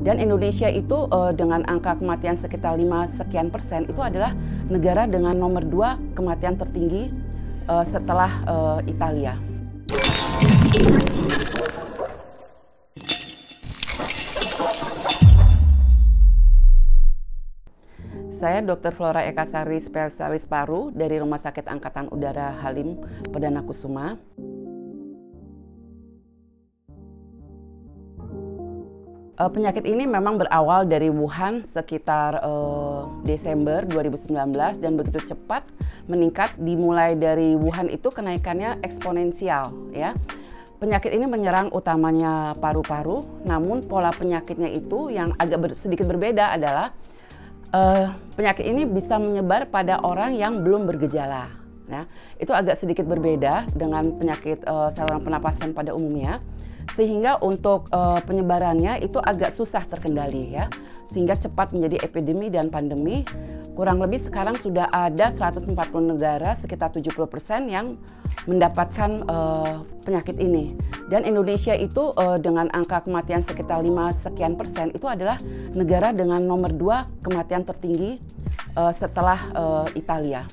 Dan Indonesia itu dengan angka kematian sekitar 5% itu adalah negara dengan nomor 2 kematian tertinggi setelah Italia. Saya Dr. Flora Ekasari, spesialis paru dari Rumah Sakit Angkatan Udara Halim Perdana Kusuma. Penyakit ini memang berawal dari Wuhan sekitar Desember 2019 dan begitu cepat meningkat. Dimulai dari Wuhan itu kenaikannya eksponensial, ya. Penyakit ini menyerang utamanya paru-paru, namun pola penyakitnya itu yang agak sedikit berbeda adalah penyakit ini bisa menyebar pada orang yang belum bergejala. Nah, itu agak sedikit berbeda dengan penyakit saluran pernapasan pada umumnya, sehingga untuk penyebarannya itu agak susah terkendali, ya, sehingga cepat menjadi epidemi dan pandemi. Kurang lebih sekarang sudah ada 140 negara, sekitar 70% yang mendapatkan penyakit ini. Dan Indonesia itu dengan angka kematian sekitar 5% itu adalah negara dengan nomor 2 kematian tertinggi setelah Italia.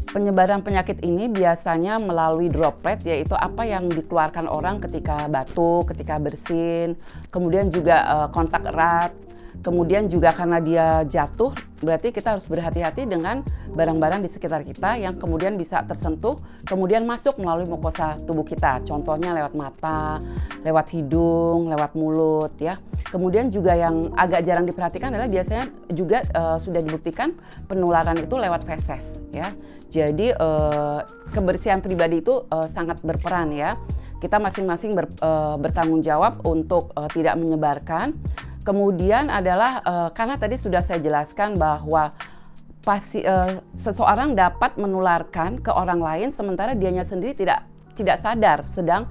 Penyebaran penyakit ini biasanya melalui droplet, yaitu apa yang dikeluarkan orang ketika batuk, ketika bersin, kemudian juga kontak erat, kemudian juga karena dia jatuh, berarti kita harus berhati-hati dengan barang-barang di sekitar kita yang kemudian bisa tersentuh, kemudian masuk melalui mukosa tubuh kita, contohnya lewat mata, lewat hidung, lewat mulut, ya. Kemudian juga yang agak jarang diperhatikan adalah biasanya juga sudah dibuktikan penularan itu lewat feses, ya. Jadi kebersihan pribadi itu sangat berperan, ya. Kita masing-masing bertanggung jawab untuk tidak menyebarkan. Kemudian adalah karena tadi sudah saya jelaskan bahwa seseorang dapat menularkan ke orang lain sementara dianya sendiri tidak sadar sedang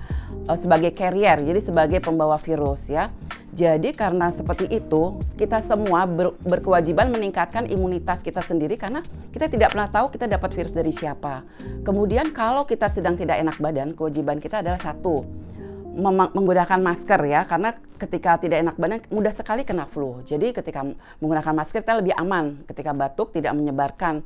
sebagai carrier, jadi sebagai pembawa virus, ya. Jadi karena seperti itu, kita semua berkewajiban meningkatkan imunitas kita sendiri karena kita tidak pernah tahu kita dapat virus dari siapa. Kemudian kalau kita sedang tidak enak badan, kewajiban kita adalah satu, menggunakan masker, ya, karena ketika tidak enak badan mudah sekali kena flu. Jadi ketika menggunakan masker kita lebih aman ketika batuk, tidak menyebarkan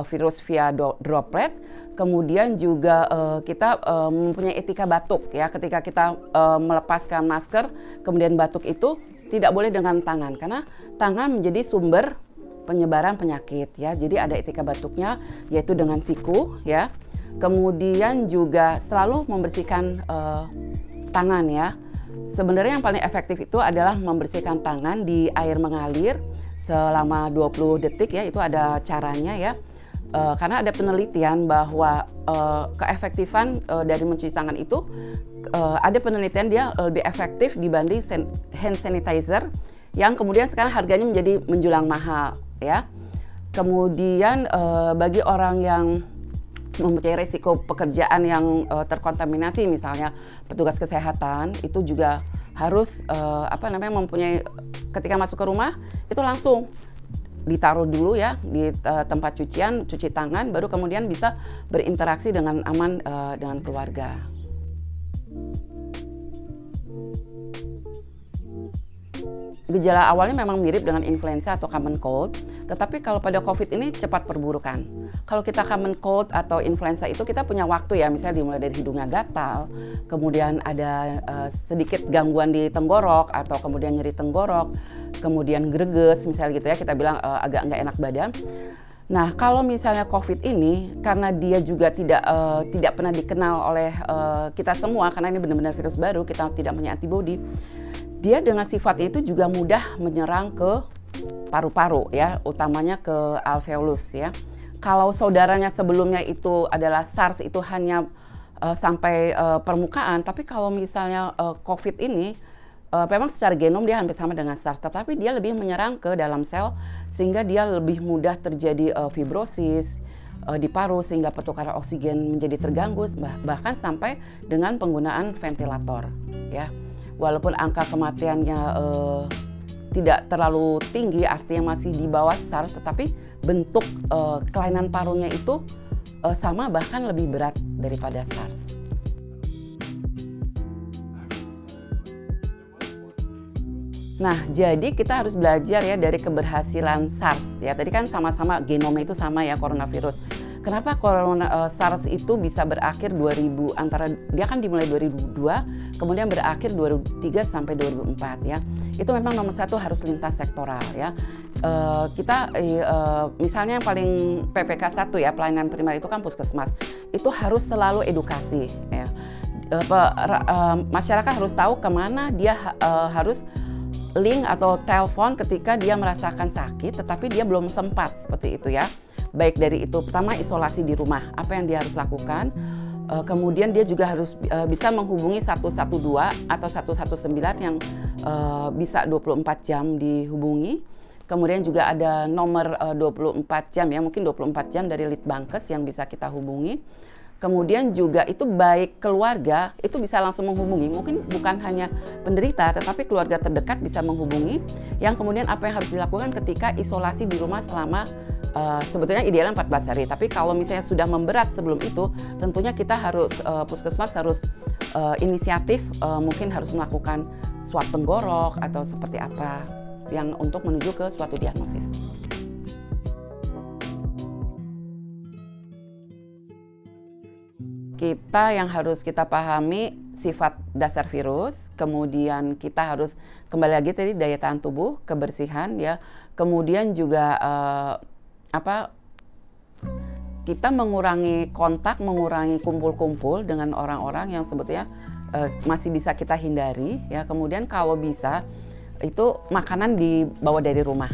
virus via droplet. Kemudian juga kita mempunyai etika batuk, ya, ketika kita melepaskan masker kemudian batuk itu tidak boleh dengan tangan karena tangan menjadi sumber penyebaran penyakit, ya. Jadi ada etika batuknya yaitu dengan siku, ya. Kemudian juga selalu membersihkan tangan, ya. Sebenarnya yang paling efektif itu adalah membersihkan tangan di air mengalir selama 20 detik, ya, itu ada caranya, ya. Karena ada penelitian bahwa keefektifan dari mencuci tangan itu ada penelitian dia lebih efektif dibanding hand sanitizer yang kemudian sekarang harganya menjadi menjulang mahal, ya. Kemudian bagi orang yang mempunyai risiko pekerjaan yang terkontaminasi, misalnya petugas kesehatan, itu juga harus mempunyai, ketika masuk ke rumah itu langsung ditaruh dulu, ya, di tempat cucian, cuci tangan, baru kemudian bisa berinteraksi dengan aman dengan keluarga. Gejala awalnya memang mirip dengan influenza atau common cold, tetapi kalau pada COVID ini cepat perburukan. Kalau kita common cold atau influenza itu kita punya waktu, ya, misalnya dimulai dari hidungnya gatal, kemudian ada sedikit gangguan di tenggorok atau kemudian nyeri tenggorok, kemudian greges, misalnya gitu, ya, kita bilang agak nggak enak badan. Nah, kalau misalnya COVID ini karena dia juga tidak pernah dikenal oleh kita semua karena ini benar-benar virus baru, kita tidak punya antibodi. Dia dengan sifatnya itu juga mudah menyerang ke paru-paru, ya, utamanya ke alveolus, ya. Kalau saudaranya sebelumnya itu adalah SARS itu hanya sampai permukaan, tapi kalau misalnya COVID ini memang secara genom dia hampir sama dengan SARS, tetapi dia lebih menyerang ke dalam sel sehingga dia lebih mudah terjadi fibrosis di paru sehingga pertukaran oksigen menjadi terganggu, bahkan sampai dengan penggunaan ventilator, ya. Walaupun angka kematiannya tidak terlalu tinggi, artinya masih di bawah SARS, tetapi bentuk kelainan parunya itu sama bahkan lebih berat daripada SARS. Nah, jadi kita harus belajar ya dari keberhasilan SARS ya. Tadi kan sama-sama genomnya itu sama ya, coronavirus. Kenapa SARS itu bisa berakhir 2000, antara dia kan dimulai 2002, kemudian berakhir 2003 sampai 2004 ya. Itu memang nomor satu harus lintas sektoral ya. Misalnya yang paling PPK 1 ya, pelayanan primer itu kan puskesmas. Itu harus selalu edukasi ya. Masyarakat harus tahu kemana dia harus link atau telepon ketika dia merasakan sakit tetapi dia belum sempat, seperti itu ya. Baik dari itu, pertama isolasi di rumah, apa yang dia harus lakukan. Kemudian dia juga harus bisa menghubungi 112 atau 119 yang bisa 24 jam dihubungi. Kemudian juga ada nomor 24 jam ya, mungkin 24 jam dari Litbangkes yang bisa kita hubungi. Kemudian juga itu baik keluarga itu bisa langsung menghubungi, mungkin bukan hanya penderita tetapi keluarga terdekat bisa menghubungi. Yang kemudian apa yang harus dilakukan ketika isolasi di rumah selama sebetulnya idealnya 14 hari. Tapi kalau misalnya sudah memberat sebelum itu, tentunya kita harus puskesmas harus inisiatif, mungkin harus melakukan swab tenggorok atau seperti apa yang untuk menuju ke suatu diagnosis. Kita yang harus kita pahami sifat dasar virus, kemudian kita harus kembali lagi tadi daya tahan tubuh, kebersihan ya, kemudian juga kita mengurangi kontak, mengurangi kumpul-kumpul dengan orang-orang yang sebetulnya masih bisa kita hindari ya. Kemudian kalau bisa itu makanan dibawa dari rumah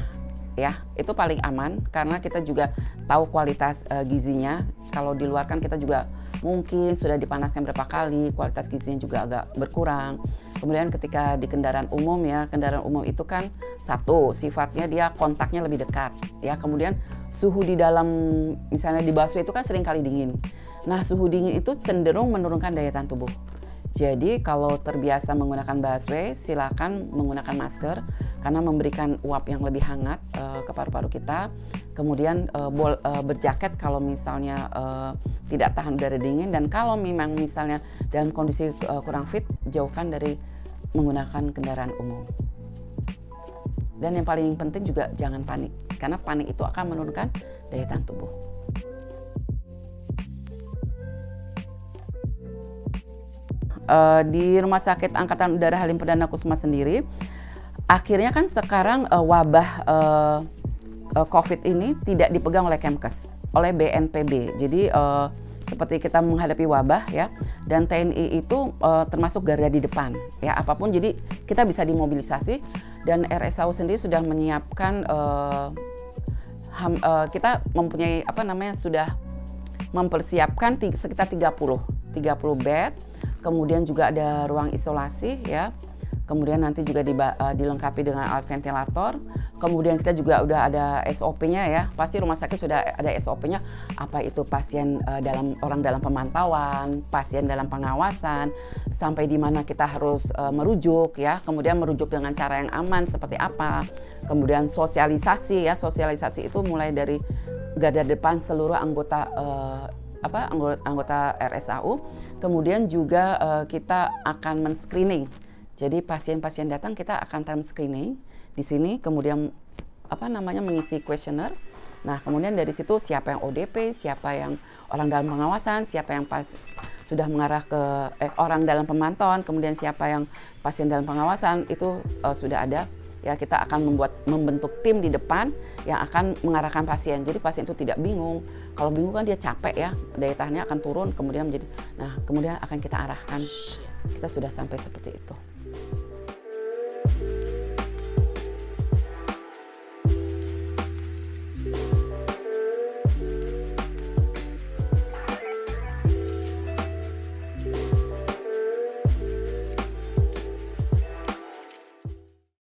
ya, itu paling aman karena kita juga tahu kualitas gizinya. Kalau di luar kan kita juga mungkin sudah dipanaskan berapa kali, kualitas gizinya juga agak berkurang. Kemudian ketika di kendaraan umum ya, kendaraan umum itu kan satu, sifatnya dia kontaknya lebih dekat ya. Kemudian suhu di dalam, misalnya di busway itu kan sering kali dingin. Nah, suhu dingin itu cenderung menurunkan daya tahan tubuh. Jadi kalau terbiasa menggunakan busway, silakan menggunakan masker karena memberikan uap yang lebih hangat ke paru-paru kita. Kemudian berjaket kalau misalnya tidak tahan udara dingin, dan kalau memang misalnya dalam kondisi kurang fit, jauhkan dari menggunakan kendaraan umum. Dan yang paling penting juga jangan panik, karena panik itu akan menurunkan daya tahan tubuh. Di Rumah Sakit Angkatan Udara Halim Perdana Kusuma sendiri, akhirnya kan sekarang wabah COVID ini tidak dipegang oleh Kemkes, oleh BNPB. Jadi seperti kita menghadapi wabah ya, dan TNI itu termasuk garda di depan ya, apapun. Jadi kita bisa dimobilisasi, dan RSAU sendiri sudah menyiapkan kita mempunyai sudah mempersiapkan sekitar 30 bed. Kemudian juga ada ruang isolasi ya. Kemudian nanti juga dilengkapi dengan alat ventilator. Kemudian kita juga udah ada SOP-nya ya. Pasti rumah sakit sudah ada SOP-nya, apa itu pasien orang dalam pemantauan, pasien dalam pengawasan, sampai di mana kita harus merujuk ya. Kemudian merujuk dengan cara yang aman seperti apa. Kemudian sosialisasi ya. Sosialisasi itu mulai dari garda depan seluruh anggota RSAU. Kemudian juga kita akan men-screening. Jadi pasien-pasien datang kita akan time screening di sini, kemudian mengisi kuesioner. Nah, kemudian dari situ siapa yang ODP, siapa yang orang dalam pengawasan, siapa yang sudah mengarah ke orang dalam pemantauan, kemudian siapa yang pasien dalam pengawasan, itu sudah ada. Ya, kita akan membentuk tim di depan yang akan mengarahkan pasien. Jadi pasien itu tidak bingung. Kalau bingung kan dia capek ya, daya tahannya akan turun, kemudian akan kita arahkan. Kita sudah sampai seperti itu.